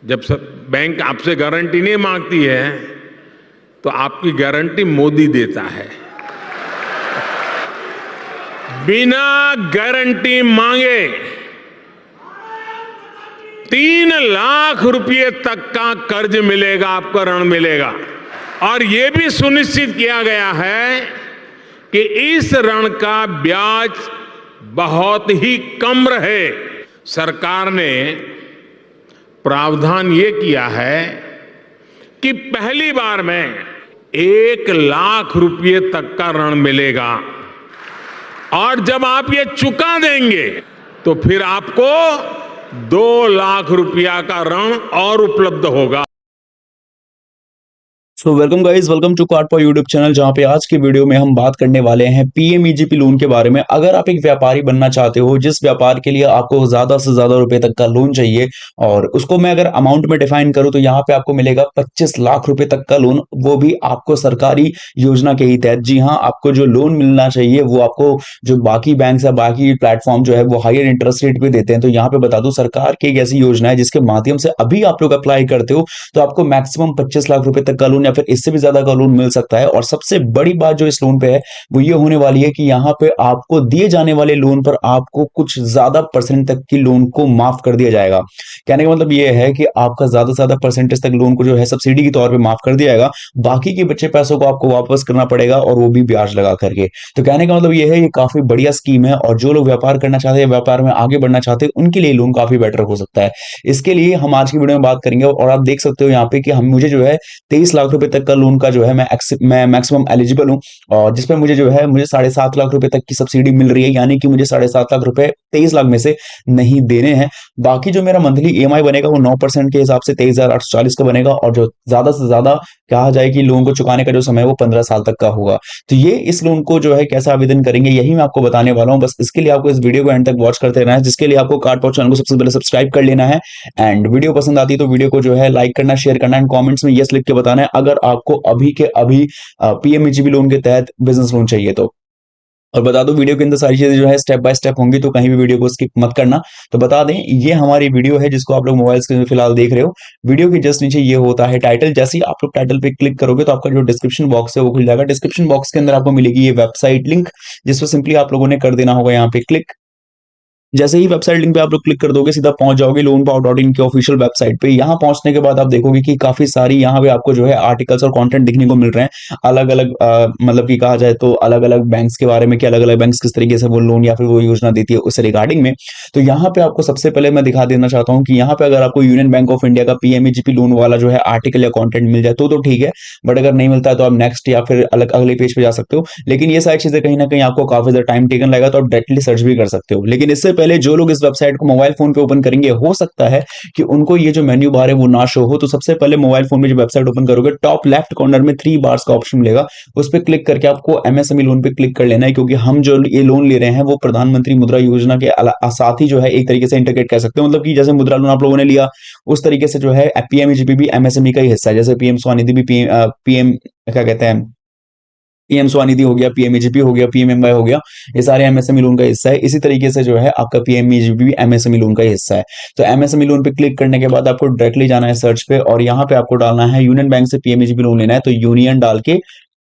जब सब बैंक आपसे गारंटी नहीं मांगती है तो आपकी गारंटी मोदी देता है। बिना गारंटी मांगे 3 लाख रुपए तक का कर्ज मिलेगा, आपको ऋण मिलेगा। और यह भी सुनिश्चित किया गया है कि इस ऋण का ब्याज बहुत ही कम रहे। सरकार ने प्रावधान ये किया है कि पहली बार में 1 लाख रुपए तक का ऋण मिलेगा और जब आप ये चुका देंगे तो फिर आपको 2 लाख रुपया का ऋण और उपलब्ध होगा। So welcome guys, welcome to card पर यूट्यूब चैनल, जहां पे आज की वीडियो में हम बात करने वाले हैं पीएमईजीपी लोन के बारे में। अगर आप एक व्यापारी बनना चाहते हो, जिस व्यापार के लिए आपको ज्यादा से ज्यादा रुपए तक का लोन चाहिए, और उसको मैं अगर अमाउंट में डिफाइन करूं तो यहाँ पे आपको मिलेगा 25 लाख रुपए तक का लोन, वो भी आपको सरकारी योजना के ही तहत। जी हाँ, आपको जो लोन मिलना चाहिए वो आपको जो बाकी बैंक या बाकी प्लेटफॉर्म जो है वो हायर इंटरेस्ट रेट पे देते हैं। तो यहाँ पे बता दूं, सरकार की एक ऐसी योजना है जिसके माध्यम से अभी आप लोग अप्लाई करते हो तो आपको मैक्सिमम 25 लाख रुपए तक का लोन या फिर इससे भी ज्यादा का लोन मिल सकता है। और सबसे बड़ी बात जो इस लोन पे है वो ये होने वाली है कि यहाँ पे आपको दिए जाने वाले लोन पर आपको कुछ ज्यादा परसेंट तक की लोन को माफ कर दिया जाएगा। कहने का मतलब ये है कि आपका ज्यादा से ज्यादा परसेंटेज तक लोन को जो है सब्सिडी के तौर पे माफ कर दिया जाएगा। बाकी के बचे पैसों को आपको वापस करना पड़ेगा, और वो भी ब्याज लगा करके। तो कहने का मतलब ये है, ये काफी बढ़िया स्कीम है, और जो लोग व्यापार करना चाहते हैं, व्यापार में आगे बढ़ना चाहते हैं, उनके लिए लोन काफी बेटर हो सकता है। इसके लिए हम आज की वीडियो में बात करेंगे, और आप देख सकते हो यहाँ पे कि हम मुझे जो है 23 लाख रुपए तक का लोन का जो है मैं मैक्सिमम एलिजिबल हूं, और जिसपे मुझे जो है मुझे 7.5 लाख रुपए तक की सब्सिडी मिल रही है। यानी कि मुझे 7.5 लाख रुपए 23 लाख में से नहीं देने हैं। बाकी जो मेरा मंथली ईएमआई बनेगा वो 9% के हिसाब से 23,840 का बनेगा, और जो ज्यादा से ज्यादा कहा जाए कि लोन को चुकाने का जो समय है वो 15 साल तक का होगा। तो ये इस लोन को जो है कैसे आवेदन करेंगे यही मैं आपको बताने वाला हूं। बस इसके लिए आपको इस वीडियो को एंड तक वॉच करते रहना है, जिसके लिए आपको कार्ड पर चैनल को सबसे पहले सब्सक्राइब कर लेना है। एंड वीडियो पसंद आती है तो वीडियो को जो है लाइक करना, शेयर करना, एंड कमेंट्स में यस लिख के बताना है अगर आपको अभी के अभी पीएमईजीपी लोन के तहत बिजनेस लोन चाहिए तो। और बता दो, वीडियो के अंदर सारी चीजें जो है स्टेप बाय स्टेप होंगी, तो कहीं भी वीडियो को स्किप मत करना। तो बता दें, ये हमारी वीडियो है जिसको आप लोग मोबाइल स्क्रीन में फिलहाल देख रहे हो। वीडियो के जस्ट नीचे ये होता है टाइटल। जैसे ही आप लोग टाइटल पे क्लिक करोगे तो आपका जो डिस्क्रिप्शन बॉक्स है वो खुल जाएगा। डिस्क्रिप्शन बॉक्स के अंदर आपको मिलेगी ये वेबसाइट लिंक, जिसको सिंपली आप लोगों ने कर देना होगा यहाँ पे क्लिक। जैसे ही वेबसाइट लिंक पे आप लोग क्लिक कर दोगे, सीधा पहुंच जाओगे loanpower.in की ऑफिशियल वेबसाइट पे। यहाँ पहुंचने के बाद आप देखोगे कि काफी सारी यहाँ पे आपको जो है आर्टिकल्स और कंटेंट दिखने को मिल रहे हैं। अलग अलग मतलब कि कहा जाए तो अलग अलग बैंक्स के बारे में कि अलग अलग बैंक्स किस तरीके से वो लोन या फिर वो योजना देती है उस रिगार्डिंग में। तो यहाँ पे आपको सबसे पहले मैं दिखा देना चाहता हूँ कि यहाँ पे अगर आपको यूनियन बैंक ऑफ इंडिया का पीएमईजीपी लोन वाला जो है आर्टिकल या कॉन्टेंट मिल जाए तो ठीक है, बट अगर नहीं मिलता है तो आप नेक्स्ट या फिर अलग अगले पेज पे जा सकते हो। लेकिन ये सारी चीजें कहीं ना कहीं आपको काफी ज्यादा टाइम टेकन लगेगा, तो आप डायरेक्टली सर्च भी कर सकते हो। लेकिन इससे पहले जो लोग इस वेबसाइट को मोबाइल फोन पे ओपन करेंगे, हो सकता है कि उनको ये जो मेन्यू बार है वो ना शो हो। तो सबसे पहले मोबाइल फोन में जो वेबसाइट ओपन करोगे, टॉप लेफ्ट कॉर्नर में 3 बार्स का ऑप्शन मिलेगा, उस पर क्लिक करके आपको एमएसएमई लोन पे क्लिक कर लेना है। क्योंकि हम जो ये लोन ले रहे हैं वो प्रधानमंत्री मुद्रा योजना के साथ ही जो है एक तरीके से इंटीग्रेट कर सकते हो। मतलब कि जैसे मुद्रा लोन आप लोगों ने लिया, उस तरीके से जो है पीएमईजीपी भी एमएसएमई का ही हिस्सा है। जैसे पीएम स्वनिधि भी पीएम क्या कहते हैं, पीएम स्वनिधि हो गया, पीएमईजीपी हो गया, पीएमएमवाई हो गया, ये सारे एमएसएमई लोन का हिस्सा है। इसी तरीके से जो है आपका पीएमईजीपी भी एमएसएमई लोन का हिस्सा है। तो एमएसएमई लोन पे क्लिक करने के बाद आपको डायरेक्टली जाना है सर्च पे, और यहाँ पे आपको डालना है यूनियन बैंक से पीएमईजीपी लोन लेना है। तो यूनियन डाल के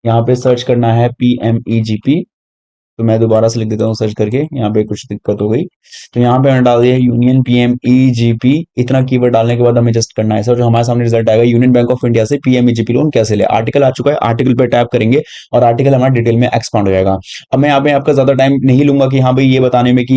यहाँ पे सर्च करना है पीएमईजीपी। तो मैं दोबारा से लिख देता हूँ सर्च करके, यहाँ पे कुछ दिक्कत हो गई। तो यहाँ पे मैंने डाल दिया यूनियन पीएमईजीपी। इतना कीवर्ड डालने के बाद हमें जस्ट करना है सर, जो हमारे सामने रिजल्ट आएगा यूनियन बैंक ऑफ इंडिया से पीएमईजीपी लोन कैसे ले। आर्टिकल आ चुका है, आर्टिकल पे टैप करेंगे और आर्टिकल हमारा डिटेल में एक्सपांड हो जाएगा। अब मैं यहाँ पे आपका ज्यादा टाइम नहीं लूंगा कि हाँ भाई ये बताने में कि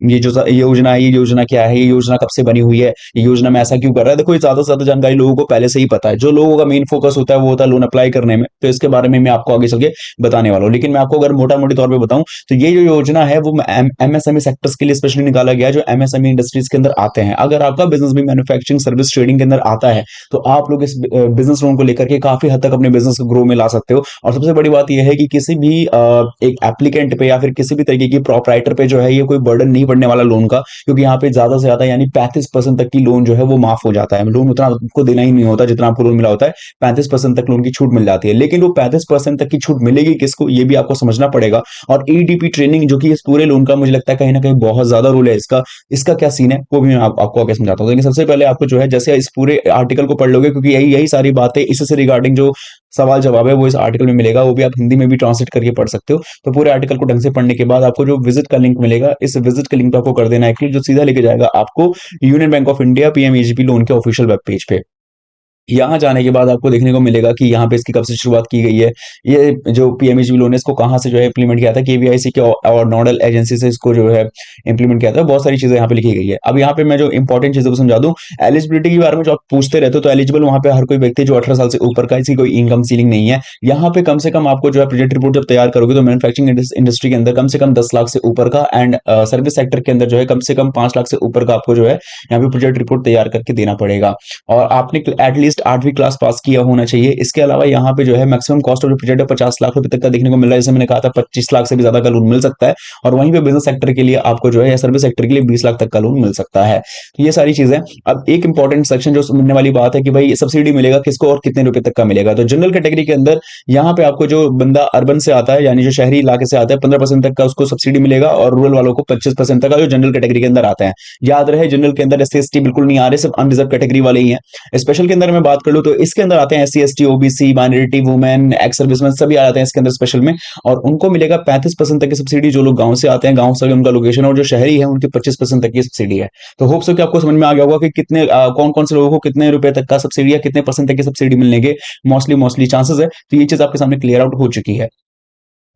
ये जो योजना है, ये योजना क्या है, ये योजना कब से बनी हुई है, ये योजना में ऐसा क्यों कर रहा है। देखो, ये ज्यादा से ज्यादा जानकारी लोगों को पहले से ही पता है। जो लोगों का मेन फोकस होता है वो होता है लोन अप्लाई करने में। तो इसके बारे में मैं आपको आगे चल के बताने वाला हूँ। लेकिन मैं आपको अगर मोटा मोटी तौर पर बताऊं तो ये जो योजना है वो एमएसएमई सेक्टर्स के लिए स्पेशली निकाला गया है, जो एमएसएमई इंडस्ट्रीज के अंदर आते हैं। अगर आपका बिजनेस भी मैन्युफैक्चरिंग सर्विस ट्रेडिंग के अंदर आता है तो आप लोग इस बिजनेस लोन को लेकर के काफी हद तक अपने बिजनेस को ग्रो में ला सकते हो। और सबसे बड़ी बात यह है कि किसी भी एक एप्लीकेंट पे या फिर किसी भी तरीके की प्रोपराइटर पे जो है ये कोई बर्डन नहीं पड़ने वाला लोन का। क्योंकि यहाँ पे ज्यादा से ज्यादा यानी 35% तक की लोन जो है वो माफ हो जाता है। लोन उतना आपको देना ही नहीं होता जितना आपको लोन मिला होता है, 35% तक लोन की छूट मिल जाती है। लेकिन वो 35% तक की छूट मिलेगी किसको, ये भी आपको समझना पड़ेगा। और ईडीपी ट्रेनिंग जो कि इस पूरे लोन का मुझे लगता है कहीं ना कहीं बहुत ज्यादा रोल है इसका। इसका क्या सीन है वो भी मैं आपको आगे समझाता हूँ। लेकिन सबसे पहले आपको जो है जैसे इस पूरे आर्टिकल को पढ़ लोगे, क्योंकि यही यही सारी बातें इससे रिगार्डिंग जो सवाल जवाब है वो इस आर्टिकल में मिलेगा, वो भी आप हिंदी में भी ट्रांसलेट करके पढ़ सकते हो। तो पूरे आर्टिकल को ढंग से पढ़ने के बाद आपको जो विजिट का लिंक मिलेगा, इस विजिट के लिंक पे आपको कर देना है क्लिक, जो सीधा लेके जाएगा आपको union bank of India PMEGP loan के ऑफिशियल वेब पेज पे। यहाँ जाने के बाद आपको देखने को मिलेगा कि यहाँ पे इसकी कब से शुरुआत की गई है, ये जो पीएमईजीपी लोन है इसको कहाँ से जो है इंप्लीमेंट किया था, केवीआईसी के और नोडल एजेंसी से इसको जो है इंप्लीमेंट किया था। बहुत सारी चीजें यहाँ पे लिखी गई है। अब यहाँ पे मैं जो इंपॉर्टेंट चीजों को समझा दूं, एलिजिबिलिटी के बारे में जो आप पूछते रहते हो, तो एलिजिबल वहाँ पे हर कोई व्यक्ति जो 18 साल से ऊपर का, इसकी कोई इनकम सीलिंग नहीं है। यहाँ पे कम से कम आपको जो है प्रोजेक्ट रिपोर्ट जब तैयार करोगे तो मैन्युफैक्चरिंग इंडस्ट्री के अंदर कम से कम 10 लाख से ऊपर का, एंड सर्विस सेक्टर के अंदर जो है कम से कम 5 लाख से ऊपर का आपको जो है यहाँ पे प्रोजेक्ट रिपोर्ट तैयार करके देना पड़ेगा। और आपने एटलीस्ट 8वीं क्लास पास किया होना चाहिए। इसके अलावा यहाँ पे जो है maximum cost of project 50 lakh रुपए तक का देखने को मिल रहा है, जैसे मैंने कहा था 25 लाख से भी ज्यादा का लोन मिल सकता है। और वहीं पे बिजनेस सेक्टर के लिए आपको जो है या सर्विस सेक्टर के लिए 20 लाख तक का लोन मिल सकता है। तो ये सारी चीजें। अब एक इंपॉर्टेंट सेक्शन जो समझने वाली बात है कि भाई सब्सिडी मिलेगा किसको और कितने रुपए तक का मिलेगा। तो जनरल कैटेगरी के अंदर यहाँ पे आपको जो बंदा अर्बन से आता है, यानी जो शहरी इलाके से आता है, 15% तक का उसको सब्सिडी मिलेगा, और रूरल वालों को 25% तक का, जो जनरल कैटेगरी के अंदर आता है। याद रहे जनरल के अंदर SC ST बिल्कुल नहीं आ रहे, सिर्फ अनरिजर्व कैटेगरी वाले ही हैं। स्पेशल के अंदर मैं बात कर लूं तो इसके अंदर आते हैं SC ST OBC minority women ex serviceman सभी आ जाते हैं इसके अंदर स्पेशल में। और उनको मिलेगा 35% तक की सब्सिडी, जो लोग गांव से आते हैं, गांव से उनका लोकेशन, और जो शहरी है उनकी 25% तक की सब्सिडी है। तो होप सो कि आपको समझ में आ गया होगा कि कितने कौन कौन से लोगों को कितने रुपए तक का सब्सिडी या कितने परसेंट तक की सब्सिडी मिलने के मोस्टली चांसेस है। तो ये चीज आपके सामने क्लियर आउट हो चुकी है।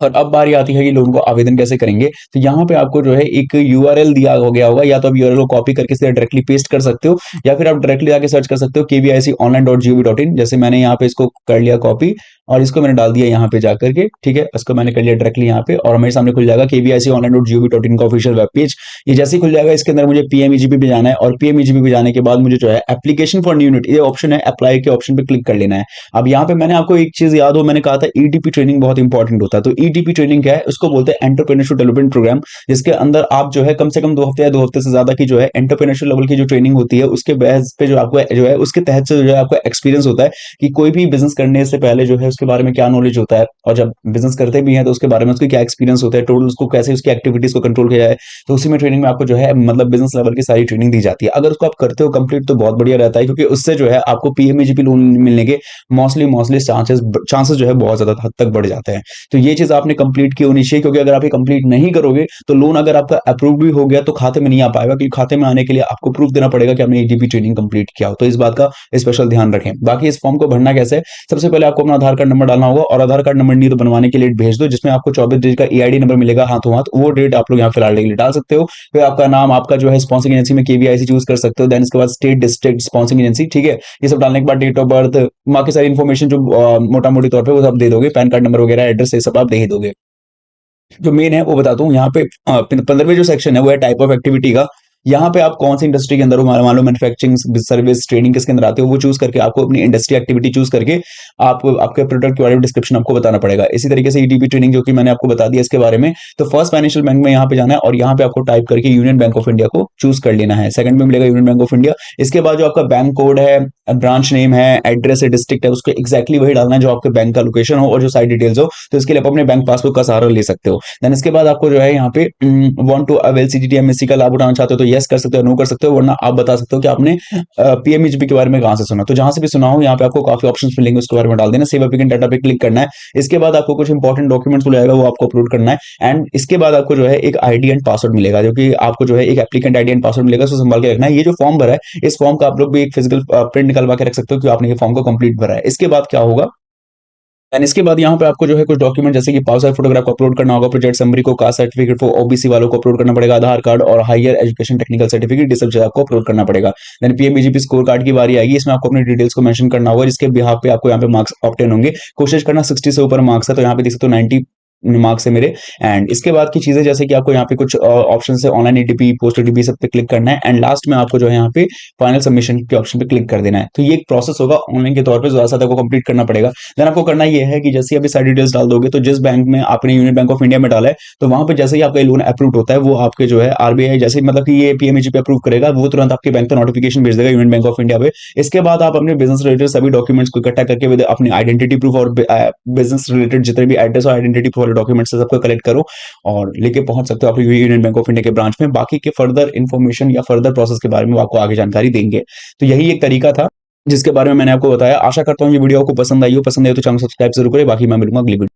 और अब बारी आती है कि लोन को आवेदन कैसे करेंगे। तो यहाँ पे आपको जो है एक यूआरएल दिया हो गया होगा, या तो आप यूआरएल को कॉपी करके सीधे डायरेक्टली पेस्ट कर सकते हो, या फिर आप डायरेक्टली जाके सर्च कर सकते हो kviconline.gov.in। जैसे मैंने यहाँ पे इसको कर लिया कॉपी, और इसको मैंने डाल दिया यहाँ पे जाकर के, ठीक है, इसको मैंने कर लिया डायरेक्टली यहाँ पे, और हमारे सामने खुल जाएगा kviconline.gov.in का ऑफिशियल वेब पेज। ये जैसे ही खुल जाएगा, इसके अंदर मुझे पीएमईजीपी पे जाना है, और पीएमईजीपी पे जाने के बाद मुझे जो है एप्लीकेशन फॉर न्यू यूनिट, ये ऑप्शन है, अप्लाई के ऑप्शन पे क्लिक कर लेना है। अब यहाँ पे मैंने आपको एक चीज याद हो, मैंने कहा था ईडीपी ट्रेनिंग बहुत इंपॉर्टेंट होता है। तो ईडीपी ट्रेनिंग क्या है, उसको बोलते हैं एंटरप्रेन्योरशिप डेवलपमेंट प्रोग्राम, जिसके अंदर आप जो है कम से कम 2 हफ्ते या 2 हफ्ते से ज्यादा की जो है एंटरप्रेन्योरशिप लेवल की जो ट्रेनिंग होती है, उसके बेस पे जो आपको जो है उसके तहत से जो है आपको एक्सपीरियंस होता है कि कोई भी बिजनेस करने से पहले जो है उसके बारे में क्या नॉलेज होता है, और जब बिजनेस करते भी हैं तो उसके बारे में उसकी क्या एक्सपीरियंस होता है, टोटल उसको कैसे उसकी एक्टिविटीज को कंट्रोल किया जाए। तो उसी में ट्रेनिंग में आपको जो है मतलब बिजनेस लेवल की सारी ट्रेनिंग दी जाती है। अगर उसको आप करते हो कंप्लीट तो बहुत बढ़िया रहता है, क्योंकि उससे जो है आपको पीएमईजीपी लोन मिलने के मोस्टली चांसेस जो है बहुत ज्यादा हद तक बढ़ जाते हैं। तो ये चीज आपने कंप्लीट की होनी चाहिए, क्योंकि अगर आप ये कंप्लीट नहीं करोगे तो लोन अगर आपका अप्रूव भी हो गया तो खाते में नहीं आ पाएगा, क्योंकि खाते में आने के लिए आपको प्रूफ देना पड़ेगा कि आपने ईडीपी ट्रेनिंग कंप्लीट किया हो। तो इस बात का स्पेशल ध्यान रखें। बाकी इस फॉर्म को भरना कैसे है, सबसे पहले आपको अपना आधार कार्ड नंबर डालना होगा, और आधार कार्ड नंबर नहीं तो बनवाने के लिए भेज दो, जिसमें आपको 24 डिजिट का EID नंबर मिलेगा हाथों हाथ, वो डेट आप लोग यहाँ फिलहाल के लिए डाल सकते हो। फिर आपका नाम, आपका जो है स्पॉन्सिंग एजेंसी में केवीआईसी चूज कर सकते हो, देन इसके बाद स्टेट डिस्ट्रिक्ट स्पॉन्सिंग एजेंसी, ठीक है। ये सब डालने के बाद डेट ऑफ बर्थ, बाकी सारी इन्फॉर्मेशन जो मोटा मोटी तौर पर वो सब दे दोगे, पैन कार्ड नंबर वगैरह एड्रेस ये सब आप दे दोगे। जो मेन है वो बताता हूँ यहाँ पे 15वें जो सेक्शन है वो है टाइप ऑफ एक्टिविटी का। यहाँ पे आप कौन सी इंडस्ट्री के अंदर हो, मान लो मैन्युफैक्चरिंग सर्विस ट्रेनिंग किसके अंदर आते हो, वो चूज करके आपको अपनी इंडस्ट्री एक्टिविटी चूज करके आपको आपके प्रोडक्ट के बारे में डिस्क्रिप्शन आपको बताना पड़ेगा। इसी तरीके से ईडीपी ट्रेनिंग जो कि मैंने आपको बता दिया इसके बारे में। तो फर्स्ट फाइनेंशियल बैंक में यहाँ पे जाना है, और यहाँ पे आपको टाइप करके यूनियन बैंक ऑफ इंडिया को चूज कर लेना है। सेकंड में मिलेगा यूनियन बैंक ऑफ इंडिया। इसके बाद जो आपका बैंक कोड है, ब्रांच नेम है, एड्रेस है, डिस्ट्रिक्ट है, उसको एक्जैक्टली वही डालना है जो आपके बैंक का लोकेशन हो और जो साइड डिटेल्स हो। तो इसके लिए आप अपने बैंक पासबुक का सहारा ले सकते हो। देन इसके बाद आपको जो है यहाँ पे want to avail CGT MSC का लाभ उठाना चाहते हो तो यस कर सकते हो, नो कर सकते हो, वरना आप बता सकते हो कि आपने पीएमईजीपी के बारे में कहां से सुना। तो जहां से भी सुना हो यहाँ पे आपको काफी ऑप्शंस मिलेंगे, उसके बारे में डाल देना। सेव एप्लीकेंट डाटा पे क्लिक करना है। इसके बाद आपको कुछ इंपॉर्टेंट डॉक्यूमेंट्स मिलेगा, वो आपको अपलोड करना है। एंड इसके बाद आपको जो है एक आईडी एंड पासवर्ड मिलेगा, जो कि आपको जो है एक एप्लीकेंट आईडी एंड पासवर्ड मिलेगा, उसको संभाल के रखना है। ये जो फॉर्म भरा है, इस फॉर्म का आप लोग भी एक फिजिकल प्रिंट निकलवा के रख सकते हो कि आपने ये फॉर्म को कंप्लीट भरा है। इसके बाद क्या होगा, एंड इसके बाद यहाँ पे आपको जो है कुछ डॉक्यूमेंट जैसे कि पासपोर्ट फोटोग्राफ को अपलोड करना होगा, प्रोजेक्ट समरी को, कास्ट सर्टिफिकेट को ओबीसी वालों को अपलोड करना पड़ेगा, आधार कार्ड और हायर एजुकेशन टेक्निकल सर्टिफिकेट ये सब जो आपको अपलोड करना पड़ेगा। देन पीएमईजीपी स्कोर कार्ड की बारी आएगी, इसमें आपको अपनी डिटेल्स को मेंशन करना होगा, जिसके बिहाफ पे आपको यहाँ पे मार्क्स ऑब्टेन होंगे। कोशिश करना 60 से ऊपर मार्क्स है, तो यहाँ पे देख सकते हो 90 मार्क्स है मेरे। एंड इसके बाद की चीजें जैसे कि आपको यहाँ पे कुछ ऑप्शन है, ऑनलाइन एटीपी, पोस्ट एटीपी, सब पे क्लिक करना है। एंड लास्ट में आपको जो है यहाँ पे फाइनल सबमिशन के ऑप्शन पे क्लिक कर देना है। तो ये एक प्रोसेस होगा ऑनलाइन के तौर पे, ज्यादा से ज्यादा कंप्लीट करना पड़ेगा। देन आपको करना ये है कि जैसे अभी सारी डिटेल्स डाल दोगे, तो जिस बैंक में आपने यूनियन बैंक ऑफ इंडिया में डाला है, तो वहां पे जैसे ही आपका लोन अप्रूव होता है, वो आपके जो है आरबीआई जैसे मतलब कि ये पीएमईजीपी अप्रूव करेगा, वो तुरंत आपके बैंक पे नोटिफिकेशन भेज देगा यूनियन बैंक ऑफ इंडिया पे। इसके बाद आप अपने बिजनेस रिलेटेड सभी डॉक्यूमेंट्स को इकट्ठा करके अपनी आइडेंटिटी प्रूफ और बिजनेस रिलेटेड जितने भी एड्रेस और आइडेंटिटी प्रूफ डॉक्यूमेंट्स सबको कलेक्ट करो और लेके पहुंच सकते हो आप यूनियन बैंक ऑफ इंडिया के ब्रांच में। बाकी के फर्दर इन्फॉर्मेशन या फर्दर प्रोसेस के बारे में वो आपको आगे जानकारी देंगे। तो यही एक तरीका था जिसके बारे में मैंने आपको बताया। आशा करता हूँ ये वीडियो आपको पसंद आई हो। पसंद आई हो तो चैनल सब्सक्राइब जरूर करें। बाकी मैं मिलूंगा अगली वीडियो।